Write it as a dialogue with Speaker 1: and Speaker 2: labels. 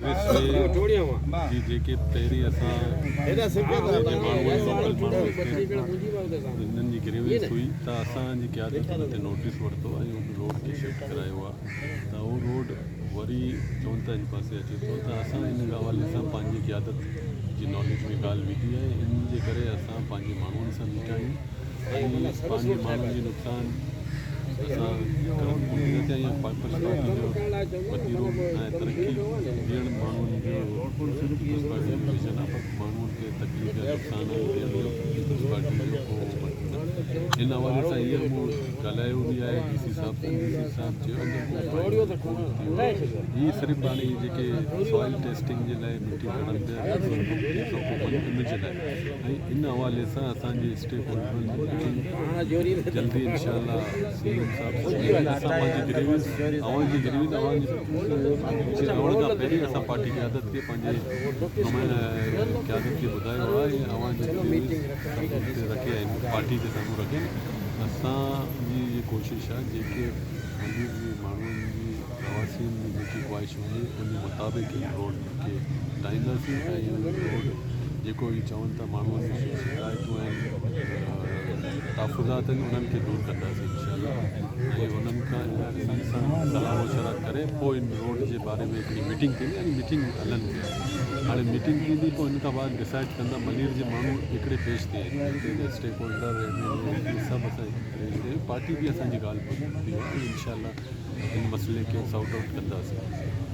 Speaker 1: जी जेके पहिरीं असां हिननि जी ग्रेवियंस हुई त असांजी क़यादत ते नोटिस वरितो ऐं उन रोड खे शिफ्ट करायो आहे त उहो रोड वरी चवनि था हिन पासे अचे थो त असां हिन हवाले सां पंहिंजी क़यादत जी नॉलेज में ॻाल्हि विधी आहे इन जे करे असां पंहिंजे माण्हुनि सां बीठा आहियूं ऐं पंहिंजे माण्हुनि जी नुक़सान असां या पार्टी जो वतीरो ऐं तरक़ी ॾियणु माण्हुनि जो पार्टी जो विजन आहे माण्हुनि खे तकलीफ़ या नुक़सान ॾियण जो पार्टी जो इन हवाले सां इहा मूं ॻाल्हायो बि आहे डी सी साहिब चयो हीअ सिर्फ़ु हाणे जेके सॉइल टेस्टिंग जे लाइ मिटी खणनि पिया इमेज लाइ ऐं इन हवाले सां असांजे स्टेक होल्डरनि जल्दी इनशा सी एम साहिब असां पंहिंजी ग्रेवियंस अवां खां पहिरीं असां पार्टी क़यादत खे पंहिंजे क़यादत खे ॿुधायो आहे ऐं अवां जी रखिया आहिनि पार्टी जे साम्हूं रखे असांजी इहा कोशिशि आहे जेके मंदिर जे माण्हुनि जी प्रवासियुनि जी जेकी ख़्वाहिश हूंदी उन मुताबिक़ रोड खे ठाहींदासीं ऐं रोड जेको इहे चवनि था माण्हुनि जी शिकायतूं आहिनि तहफ़ुज़ात आहिनि उन्हनि खे दूरि कंदासीं इनशा ऐं उन्हनि खां सलाह मशवरा करे पोइ इन रोड जे बारे में हिकिड़ी मीटिंग थींदी यानी मीटिंग हलनि थी हाणे मीटिंग थींदी पोइ हिन खां बाद डिसाइड कंदा मलीर जे माण्हू हिकिड़े पेश थिए स्टेक होल्डर सभु असां पेश थिए पार्टी बि असांजी ॻाल्हि ॿुधी आहे इनशा हिन मसइले खे सॉर्ट आउट कंदासीं